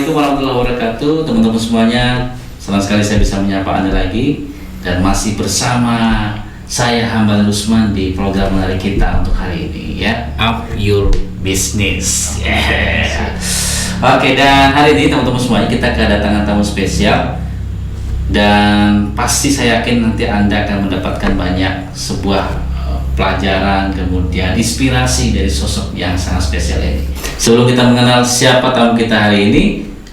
Assalamualaikum warahmatullahi wabarakatuh, teman-teman semuanya. Senang sekali saya bisa menyapa Anda lagi dan masih bersama saya Hamdan Usman di program menarik kita untuk hari ini, ya, Up Your Business. Yeah. Oke, dan hari ini teman-teman semuanya kita kedatangan tamu spesial dan pasti saya yakin nanti Anda akan mendapatkan banyak sebuah pelajaran, kemudian inspirasi dari sosok yang sangat spesial ini. Sebelum kita mengenal siapa tamu kita hari ini,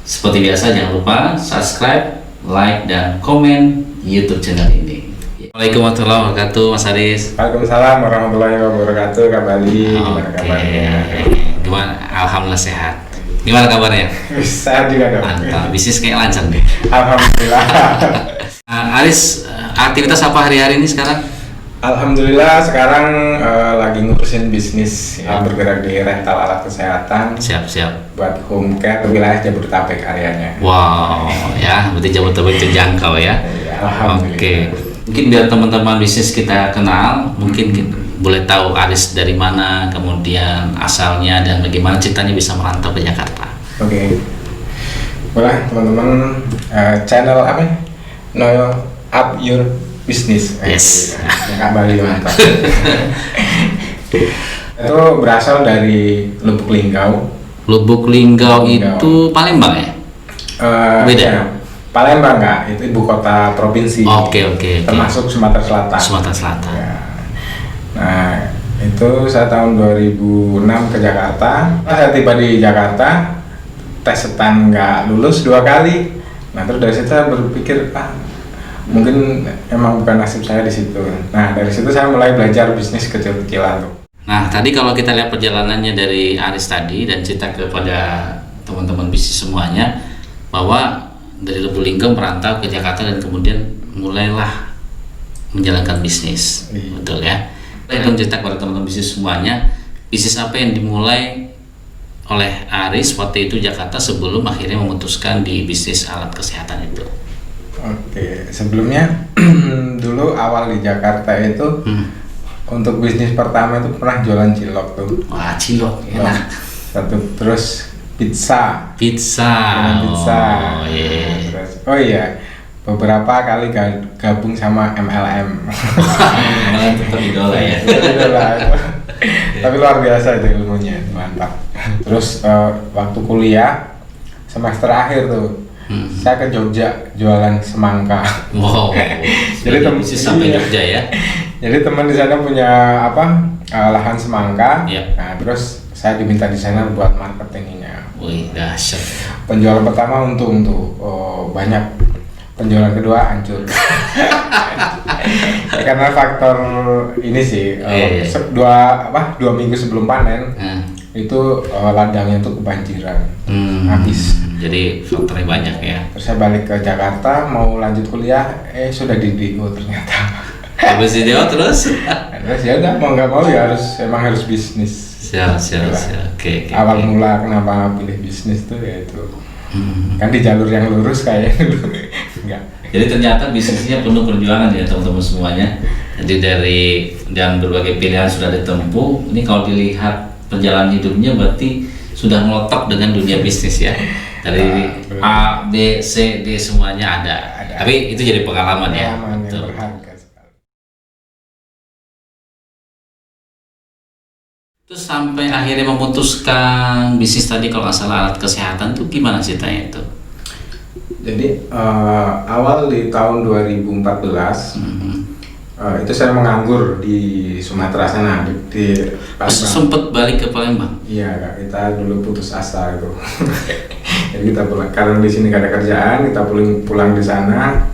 seperti biasa jangan lupa subscribe, like, dan komen YouTube channel ini. Assalamualaikum warahmatullahi wabarakatuh, Mas Aris. Waalaikumsalam warahmatullahi wabarakatuh, Kak Bali. Gimana kabarnya? Gimana? Alhamdulillah sehat. Gimana kabarnya? Sehat juga dong. Mantap, bisnis kayak lancar deh. Alhamdulillah. Aris, aktivitas apa hari-hari ini sekarang? Alhamdulillah sekarang lagi ngurusin bisnis yang bergerak di rental alat kesehatan. Siap. Buat home care wilayah Jabodetabek areanya. Wow, ya, berarti Jabodetabek terjangkau ya. Alhamdulillah. Oke. Mungkin biar teman-teman bisnis kita kenal, mungkin boleh tahu Aris dari mana, kemudian asalnya dan bagaimana ceritanya bisa merantau ke Jakarta. Oke. Boleh teman-teman, channel apa ya? Know Up Your Business. Yes. Kak Bali mantap. Itu berasal dari Lubuk Linggau. Lubuk Linggau itu Palembang ya? Beda. Ya, Palembang nggak, itu ibu kota provinsi. Oke. Termasuk Sumatera Selatan. Sumatera Selatan. Ya. Nah, itu saya tahun 2006 ke Jakarta. Saya tiba di Jakarta, tes setan nggak lulus 2 kali. Nah, terus dari situ saya berpikir, mungkin emang bukan nasib saya di situ. Nah, dari situ saya mulai belajar bisnis kecil-kecilan tuh. Nah, tadi kalau kita lihat perjalanannya dari Aris tadi dan cerita kepada teman-teman bisnis semuanya bahwa dari Lubuk Linggau merantau ke Jakarta dan kemudian mulailah menjalankan bisnis. Betul ya? Saya akan cerita kepada teman-teman bisnis semuanya, bisnis apa yang dimulai oleh Aris waktu itu Jakarta sebelum akhirnya memutuskan di bisnis alat kesehatan itu. Oke, sebelumnya dulu awal di Jakarta itu untuk bisnis pertama itu pernah jualan cilok tuh. Wah, cilok enak. Terus pizza. Oh iya. Terus, beberapa kali gabung sama MLM. MLM tetap idola ya. Tapi luar biasa itu ilmunya, mantap. Terus waktu kuliah semester akhir tuh. Saya ke Jogja jualan semangka. Wow. Jadi bisnis sampai Jogja ya. Jadi teman di sana punya lahan semangka. Yep. Nah, terus saya diminta di sana buat marketingnya. Wih, dahsyat. Penjualan pertama untung tuh banyak. Penjualan kedua hancur. Karena faktor ini sih, 2 minggu sebelum panen itu ladangnya tuh kebanjiran, habis. Jadi faktornya banyak ya. Terus saya balik ke Jakarta mau lanjut kuliah, sudah di DO ternyata. Habis di DO terus? Terus ya udah mau nggak mau ya emang harus bisnis. Siap. Oke. Awal mula kenapa pilih bisnis tuh ya itu. Kan di jalur yang lurus kayaknya dulu. Enggak. Jadi ternyata bisnisnya penuh perjuangan ya teman-teman semuanya. Jadi dan berbagai pilihan sudah ditempuh. Ini kalau dilihat perjalanan hidupnya berarti sudah meletok dengan dunia bisnis ya. Dari A, B, C, D semuanya ada. Tapi itu jadi pengalaman ya. Pengalaman yang berharga sekali. Terus sampai akhirnya memutuskan bisnis tadi kalau nggak salah alat kesehatan tuh gimana ceritanya itu? Jadi awal di tahun 2014 itu saya menganggur di Sumatera sana di Palembang. Sempet balik ke Palembang? Iya, kita dulu putus asa itu. Jadi kita pulang karena di sini gak ada kerjaan, kita pulang di sana.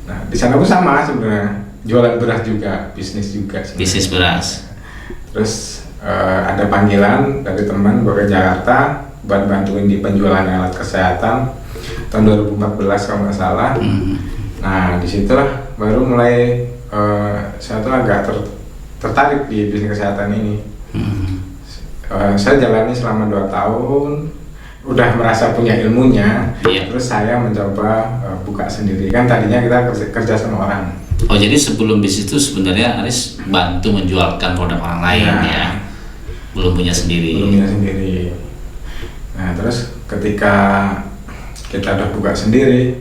Nah di sana pun sama sebenarnya, jualan beras juga, bisnis juga. Sebenarnya. Bisnis beras. Terus ada panggilan dari teman ke Jakarta buat bantuin di penjualan alat kesehatan tahun 2014 kalau nggak salah. Nah disitulah baru mulai saya tuh agak tertarik di bisnis kesehatan ini. Saya jalani selama 2 tahun, udah merasa punya ilmunya. Terus saya mencoba buka sendiri. Kan tadinya kita kerja sama orang. Oh jadi sebelum bisnis itu sebenarnya Aris bantu menjualkan produk orang lain ya. Belum punya sendiri. Nah terus ketika kita udah buka sendiri.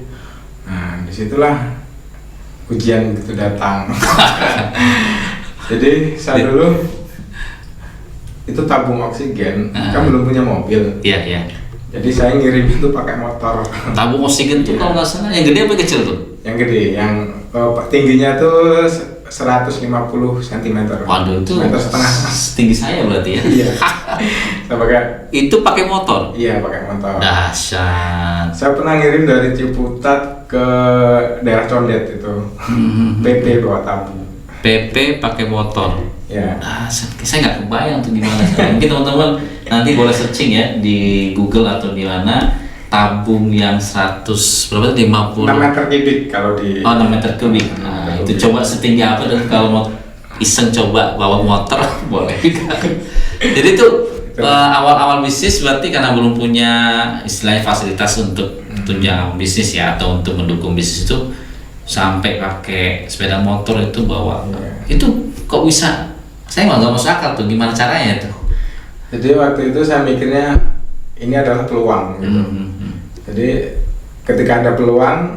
Nah disitulah ujian itu datang. Jadi saya dulu itu tabung oksigen, kan belum punya mobil. Iya, iya. Jadi saya ngirim itu pakai motor. Tabung oksigen tuh kalau nggak salah yang gede apa yang kecil tuh? Yang gede, yang tingginya tuh 150 cm. Waduh, itu meter setengah. tinggi saya berarti ya. Iya. Saya pakai. Itu pakai motor. Iya, pakai motor. Dahsyat. Saya pernah ngirim dari Ciputat ke daerah Condet itu. PP bawa tabung. PP pakai motor. Ya. Saya nggak kebayang tuh gimana. Mungkin teman-teman nanti boleh searching ya di Google atau di mana tabung yang 100 berapa tuh 50 6 meter kubik kalau di 6 meter kubik. Nah, itu coba setinggi apa, dan kalau mau iseng coba bawa motor boleh. Jadi itu awal-awal bisnis berarti karena belum punya istilahnya fasilitas untuk tunjangan bisnis ya, atau untuk mendukung bisnis itu sampai pakai sepeda motor itu bawa. Itu kok bisa? Saya nggak masuk akal tuh, gimana caranya tuh? Jadi waktu itu saya mikirnya ini adalah peluang gitu. Jadi ketika ada peluang,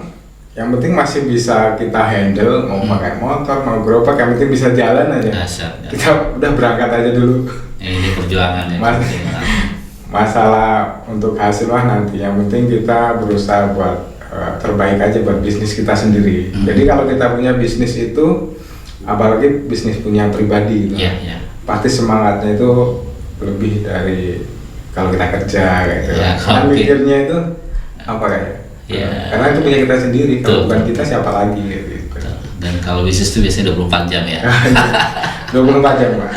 yang penting masih bisa kita handle, mau pakai motor, mau gerobak, yang penting bisa jalan aja. Dahsyat. Kita udah berangkat aja dulu. Ini perjuangan ya. Masalah untuk hasil mah nanti, yang penting kita berusaha buat terbaik aja buat bisnis kita sendiri. Jadi kalau kita punya bisnis itu, apalagi bisnis punya pribadi gitu, pasti semangatnya itu lebih dari kalau kita kerja gitu. Karena mikirnya itu apa karena itu punya kita sendiri, kalau bukan kita siapa lagi gitu. Dan kalau bisnis itu biasanya 24 jam ya. 24 jam Pak.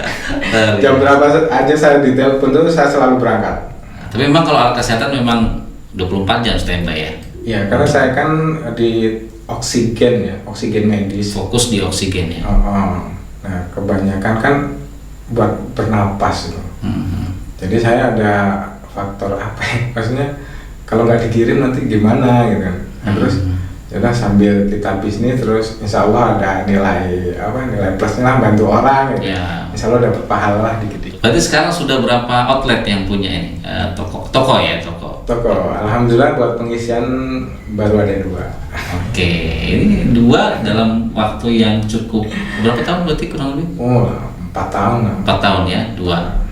Jam berapa aja saya ditelepon tuh saya selalu berangkat. Tapi memang kalau alat kesehatan memang 24 jam standby ya? Iya, karena saya kan di oksigen ya, oksigen medis. Fokus di oksigen ya? Nah kebanyakan kan buat bernapas gitu. Jadi saya ada faktor apa ya, maksudnya kalau nggak dikirim nanti gimana gitu kan. Terus yaudah sambil kita bisnis terus insya Allah ada nilai plusnya lah, bantu orang gitu. Insya Allah dapat pahala lah dikit-dikit. Berarti sekarang sudah berapa outlet yang punya ini? Toko. Alhamdulillah buat pengisian baru ada 2. Oke, ini 2 dalam waktu yang cukup berapa tahun berarti kurang lebih? 4 tahun. 4 tahun ya, 2.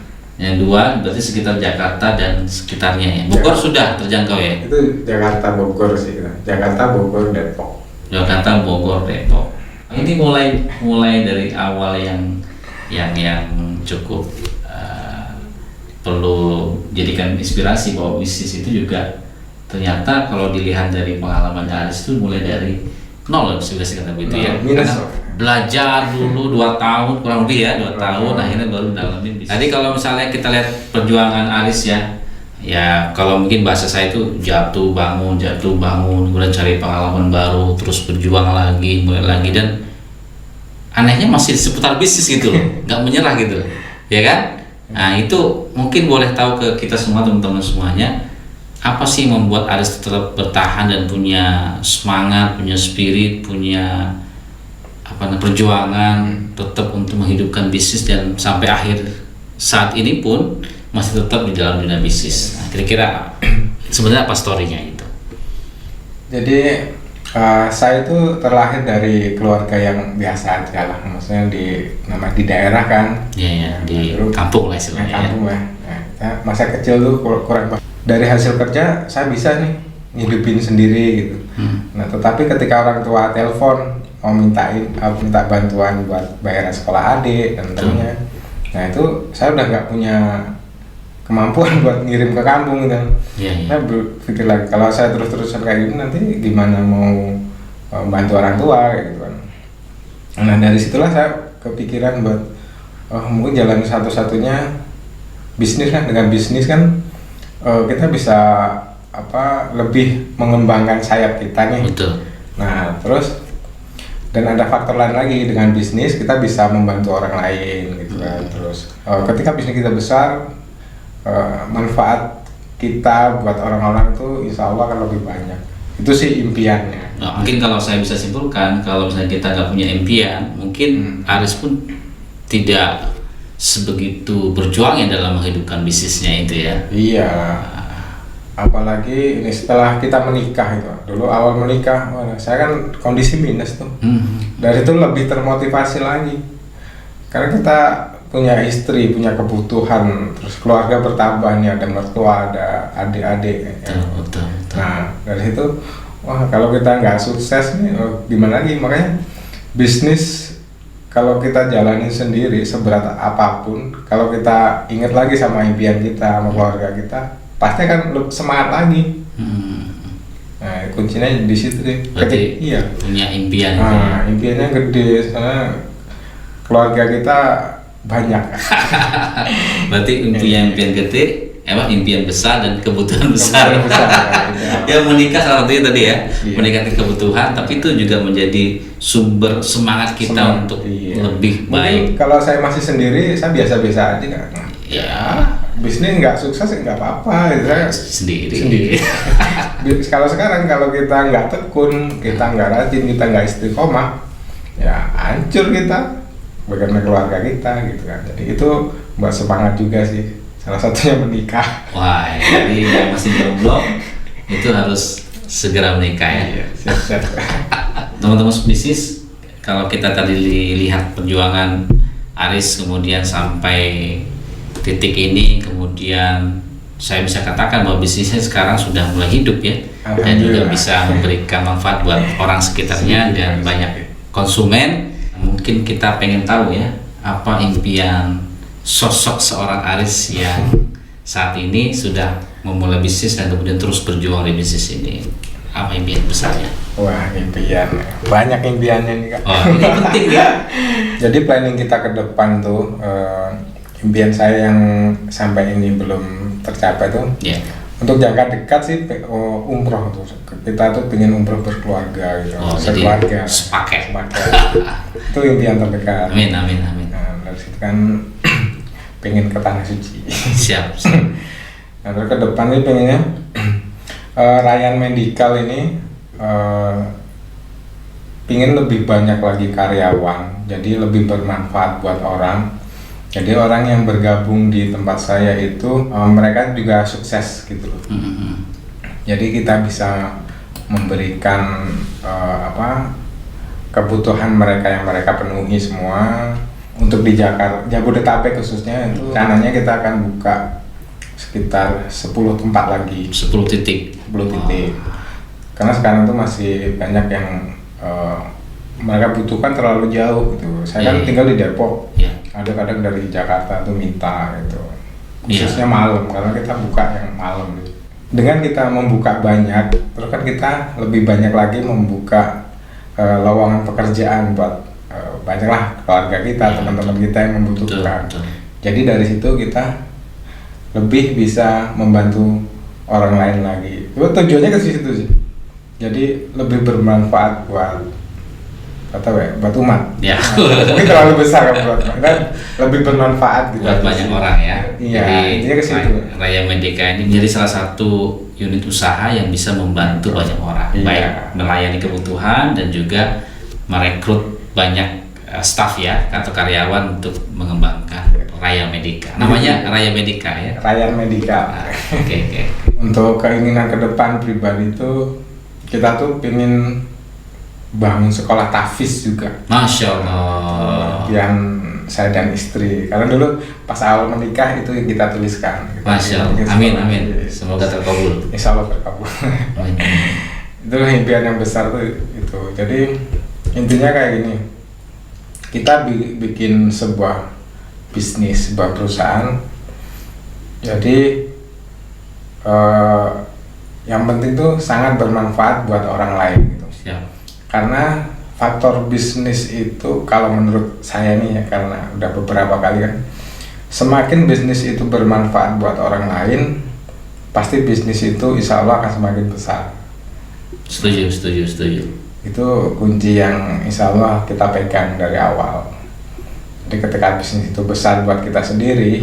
Yang 2 berarti sekitar Jakarta dan sekitarnya ya. Bogor sudah terjangkau ya? Itu Jakarta Bogor sih, Jakarta Bogor Depok. Jakarta Bogor Depok. Ini mulai dari awal yang cukup perlu jadikan inspirasi bahwa bisnis itu juga ternyata kalau dilihat dari pengalaman Aris itu mulai dari nol sudah kata begitu ya. Belajar dulu 2 tahun kurang lebih ya, 2 tahun akhirnya baru dalamin bisnis. Tadi kalau misalnya kita lihat perjuangan Aris ya kalau mungkin bahasa saya itu jatuh bangun, kemudian cari pengalaman baru, terus berjuang lagi, mulai lagi, dan anehnya masih seputar bisnis gitu loh, nggak menyerah gitu, ya kan? Nah itu mungkin boleh tahu ke kita semua, teman-teman semuanya, apa sih membuat Aris tetap bertahan dan punya semangat, punya spirit, punya perjuangan tetap untuk menghidupkan bisnis dan sampai akhir saat ini pun masih tetap di dalam dunia bisnis. Nah, kira-kira sebenarnya apa story-nya itu? Jadi saya itu terlahir dari keluarga yang biasa aja lah, maksudnya di daerah kan. Iya, di kampung lah istilahnya. Kampung lah. Nah, masa kecil tuh kurang dari hasil kerja saya bisa nih ngidupin sendiri gitu. Nah, tetapi ketika orang tua telepon mau minta bantuan buat bayaran sekolah adik dan temennya, nah itu saya udah nggak punya kemampuan buat ngirim ke kampung gitu. Saya berpikir lagi kalau saya terus-terusan kayak gini nanti gimana mau bantu orang tua gitu kan. Nah dari situlah saya kepikiran buat mungkin jalan satu-satunya bisnis kan. Dengan bisnis kan kita bisa lebih mengembangkan sayap kita nih. Betul. Nah terus dan ada faktor lain lagi, dengan bisnis kita bisa membantu orang lain gitu kan. Terus ketika bisnis kita besar, manfaat kita buat orang-orang itu insya Allah akan lebih banyak. Itu sih impiannya. Nah, mungkin kalau saya bisa simpulkan, kalau misalnya kita nggak punya impian, mungkin Aris pun tidak sebegitu berjuang ya dalam menghidupkan bisnisnya itu ya. Iya. apalagi ini setelah kita menikah itu. Dulu awal menikah, saya kan kondisi minus tuh. Dari itu lebih termotivasi lagi. Karena kita punya istri, punya kebutuhan, terus keluarga bertambah nih, ada mertua, ada adik-adik. Betul. Nah, dari situ, wah kalau kita nggak sukses nih, gimana lagi? Makanya bisnis kalau kita jalanin sendiri seberat apapun, kalau kita ingat lagi sama impian kita, sama keluarga kita, pasti akan semangat lagi. Nah, kuncinya di situ deh. Berarti iya. punya impian. Nah, impiannya gede, soalnya keluarga kita banyak. Berarti impian gede, impian besar dan kebutuhan besar. Ya menikah salah satunya tadi ya, meningkatkan kebutuhan, tapi itu juga menjadi sumber semangat kita untuk lebih baik. Mungkin kalau saya masih sendiri, saya biasa-biasa aja kan. Ya, bisnis nggak sukses nggak apa-apa, saya sendiri. Kalau sekarang kalau kita nggak tekun, kita nggak rajin, kita nggak istiqomah, ya hancur kita. Bagaimana keluarga kita gitu kan. Jadi itu buat semangat juga sih. Salah satunya menikah. Wah, jadi yang masih jomblo itu harus segera menikah ya. Iya, siap-siap. Teman-teman bisnis, kalau kita tadi lihat perjuangan Aris kemudian sampai titik ini, kemudian saya bisa katakan bahwa bisnisnya sekarang sudah mulai hidup ya, dan juga bisa memberikan manfaat buat orang sekitarnya dan banyak konsumen. Mungkin kita pengen tahu ya, apa impian sosok seorang Aris yang saat ini sudah memulai bisnis dan kemudian terus berjuang di bisnis ini. Apa impian besarnya? Wah, impian. Banyak impiannya nih Kak. Oh, ini penting ya. Jadi planning kita ke depan tuh, impian saya yang sampai ini belum tercapai tuh. Yeah. Untuk jangka dekat sih umroh tuh. Kita tuh pengen umroh berkeluarga gitu. Sekeluarga. Sepaket. Itu impian terdekat. Amin. Nah, dari situ kan pengen ke tanah suci. Siap. Nah, terus ke depan nih pengennya Ryan Medical ini pengen lebih banyak lagi karyawan, jadi lebih bermanfaat buat orang. Jadi orang yang bergabung di tempat saya itu mereka juga sukses gitu loh. Jadi kita bisa memberikan kebutuhan mereka yang mereka penuhi semua. Untuk di Jakarta, Jabodetabek khususnya itu rencananya kita akan buka sekitar 10 tempat lagi. 10 titik. Karena sekarang tuh masih banyak yang mereka butuhkan terlalu jauh gitu. Saya kan tinggal di Depok. Ada kadang dari Jakarta tuh minta gitu, khususnya malam, karena kita buka yang malam gitu. Dengan kita membuka banyak, terus kan kita lebih banyak lagi membuka lowongan pekerjaan buat banyaklah keluarga kita, teman-teman kita yang membutuhkan. Betul. Jadi dari situ kita lebih bisa membantu orang lain lagi. Itu tujuannya ke situ sih. Jadi lebih bermanfaat buat buat umat. Ya. Mungkin terlalu besar kan buat kan lebih bermanfaat gitu. Buat banyak orang ya. Iya. Jadi ke situ. Raya Medica ini menjadi salah satu unit usaha yang bisa membantu banyak orang, baik melayani kebutuhan dan juga merekrut banyak staf ya atau karyawan untuk mengembangkan Raya Medica. Namanya Raya Medica ya. Raya Medica. Oke. Untuk keinginan ke depan pribadi itu kita tuh pengen bangun sekolah tahfiz juga. Masya Allah. Yang saya dan istri. Karena dulu pas awal menikah itu yang kita tuliskan. Masya Allah. Amin. Semoga terkabul. Insya Allah terkabul. Itu impian yang besar tuh itu. Jadi intinya kayak gini. Kita bikin sebuah bisnis, sebuah perusahaan. Jadi yang penting tuh sangat bermanfaat buat orang lain gitu. Siap. Karena faktor bisnis itu kalau menurut saya nih ya, karena udah beberapa kali kan, semakin bisnis itu bermanfaat buat orang lain, pasti bisnis itu insya Allah akan semakin besar. Setuju. Itu kunci yang insya Allah kita pegang dari awal. Jadi ketika bisnis itu besar buat kita sendiri,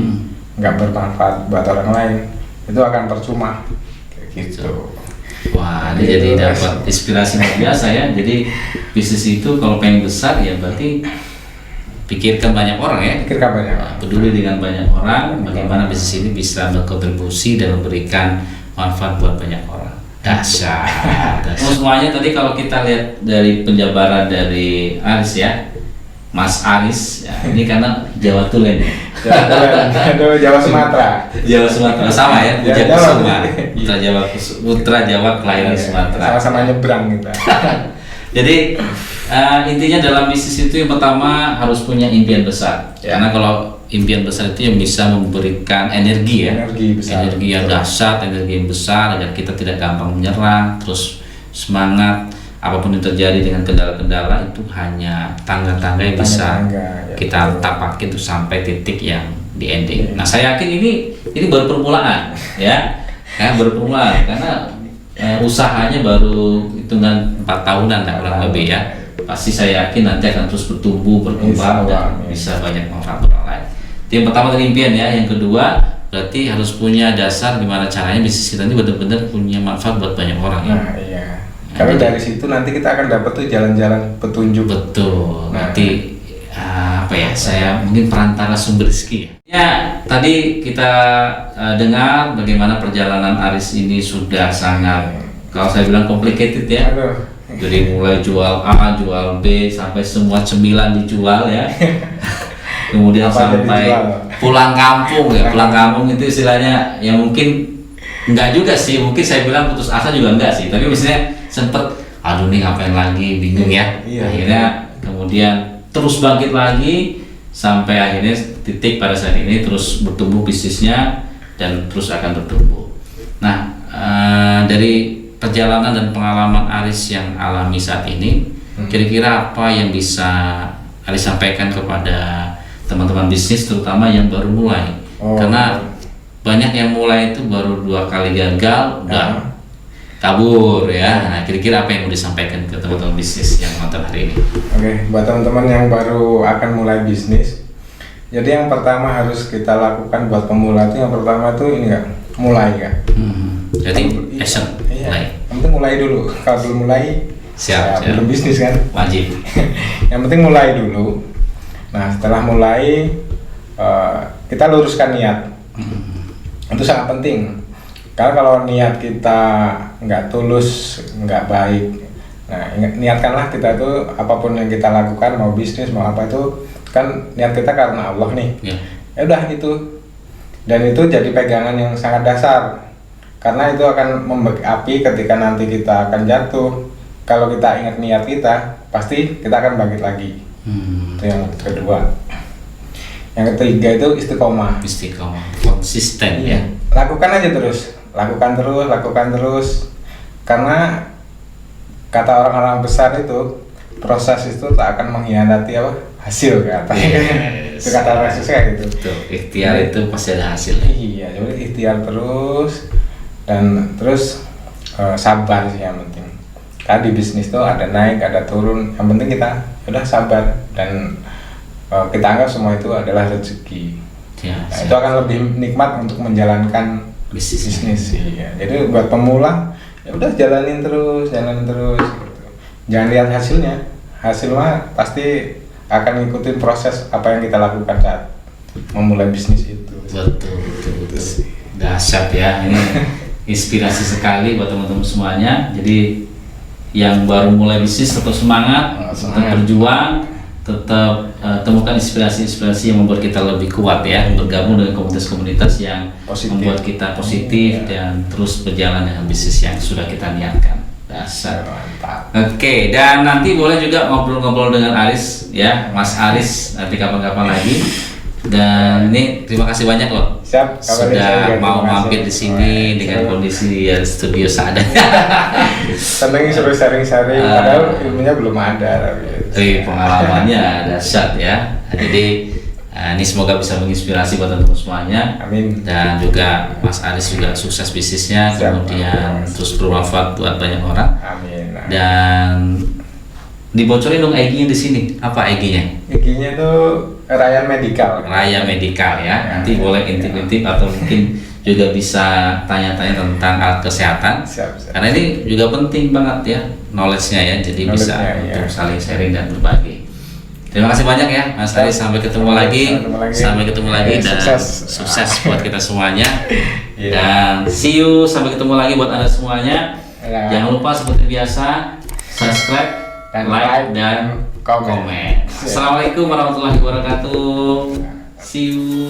nggak bermanfaat buat orang lain, itu akan percuma kayak gitu. Wah, ini jadi dapat inspirasi luar biasa ya. Jadi bisnis itu kalau pengen besar ya berarti pikirkan banyak orang ya. Pikirkan banyak. Peduli dengan banyak orang, bagaimana bisnis ini bisa berkontribusi dan memberikan manfaat buat banyak orang. Dahsyat. Semuanya tadi kalau kita lihat dari penjabaran dari Aris ya, Mas Aris, ya, ini karena Jawa Tulen ya. Jawa Sumatera. Jawa Sumatera sama ya, Puja Kusuma. Putra Jawa kelahiran Sumatera. Sama-sama nyebrang kita. Jadi intinya dalam bisnis itu yang pertama harus punya impian besar. Karena kalau impian besar itu yang bisa memberikan energi ya, energi yang dahsyat, energi yang besar agar kita tidak gampang menyerah, terus semangat. Apapun yang terjadi dengan kendala-kendala itu hanya tangga-tangga yang bisa kita tapakin tuh sampai titik yang di ending. Nah saya yakin ini baru permulaan ya, baru permulaan karena usahanya baru hitungan 4 tahunan lah kurang lebih ya. Pasti saya yakin nanti akan terus bertumbuh, berkembang dan bisa banyak manfaat orang lain. Yang pertama tadi impian ya, yang kedua berarti harus punya dasar gimana caranya bisnis kita ini benar-benar punya manfaat buat banyak orang ya. Nah, iya. Kalau dari situ nanti kita akan dapat tuh jalan-jalan petunjuk. Betul. Nanti apa ya? Saya mungkin perantara sumber rezeki. Ya, tadi kita dengar bagaimana perjalanan Aris ini sudah sangat, kalau saya bilang complicated ya. Jadi mulai jual A, jual B, sampai semua cemilan dijual ya. Kemudian sampai pulang kampung ya. Pulang kampung itu istilahnya yang mungkin enggak juga sih, mungkin saya bilang putus asa juga enggak sih, tapi misalnya sempet aduh nih ngapain lagi, bingung ya. Akhirnya kemudian terus bangkit lagi sampai akhirnya titik pada saat ini terus bertumbuh bisnisnya dan terus akan bertumbuh. Nah dari perjalanan dan pengalaman Aris yang alami saat ini, kira-kira apa yang bisa Aris sampaikan kepada teman-teman bisnis terutama yang baru mulai? Karena banyak yang mulai itu baru 2 kali gagal udah kabur ya. Nah kira-kira apa yang mau disampaikan ke teman-teman bisnis yang nonton hari ini? Oke, buat teman-teman yang baru akan mulai bisnis, jadi yang pertama harus kita lakukan buat pemula itu yang pertama tuh ini kan mulai kan. Jadi action, mulai. Yang penting mulai dulu. Kalau belum mulai siap. Belum bisnis kan? Wajib. Yang penting mulai dulu. Nah setelah mulai kita luruskan niat. Itu sangat penting. Karena kalau niat kita nggak tulus, nggak baik, nah niatkanlah kita itu apapun yang kita lakukan, mau bisnis mau apa itu kan niat kita karena Allah nih. Ya udah itu, dan itu jadi pegangan yang sangat dasar. Karena itu akan membackupi ketika nanti kita akan jatuh. Kalau kita ingat niat kita, pasti kita akan bangkit lagi. Itu yang kedua. Yang ketiga itu istiqomah. Konsisten ya. Lakukan aja terus, lakukan terus. Karena kata orang-orang besar itu proses itu tak akan mengkhianati apa hasil katanya. Itu kata orang kayak gitu. Betul. Ikhtiar itu pasti ada hasilnya. Iya, jadi ikhtiar terus dan terus sabar sih yang penting. Karena di bisnis tuh ada naik, ada turun. Yang penting kita udah sabar dan kita anggap semua itu adalah rezeki. Nah, itu akan lebih nikmat untuk menjalankan bisnis. Iya. Jadi buat pemula ya udah jalanin terus gitu. Jangan lihat hasilnya. Hasilnya pasti akan ngikutin proses apa yang kita lakukan saat memulai bisnis itu. Betul. Dahsyat ya, ini inspirasi sekali buat teman-teman semuanya. Jadi yang baru mulai bisnis tetap semangat. Tetap berjuang, tetap temukan inspirasi-inspirasi yang membuat kita lebih kuat ya, bergabung dengan komunitas-komunitas yang membuat kita positif dan terus berjalan dengan bisnis yang sudah kita niatkan. Dasar. Oke, dan nanti boleh juga ngobrol-ngobrol dengan Aris ya, Mas Aris nanti kapan-kapan lagi. Dan ini terima kasih banyak loh. Siap, sudah mau mampir di sini dengan kondisi ya, studio seadanya. Seneng suruh sharing-sharing, padahal ilmunya belum ada. Tapi pengalamannya dahsyat ya. Jadi ini semoga bisa menginspirasi buat teman-teman semuanya. Amin. Dan juga Mas Aris juga sukses bisnisnya, kemudian terus bermanfaat buat banyak orang. Amin. Dan dibocorin dong IG-nya di sini. Apa IG-nya? IG-nya itu Raya Medical. Raya Medical ya. Nanti boleh intip-intip atau mungkin juga bisa tanya-tanya tentang alat kesehatan. Siap. Karena ini juga penting banget ya knowledge-nya ya. Jadi bisa untuk saling sharing dan berbagi. Terima kasih banyak ya Mas Aris, sampai ketemu lagi. Sampai ketemu lagi dan sukses buat kita semuanya. Dan see you, sampai ketemu lagi buat Anda semuanya. Jangan lupa seperti biasa subscribe, like dan komen. Assalamualaikum warahmatullahi wabarakatuh. See you.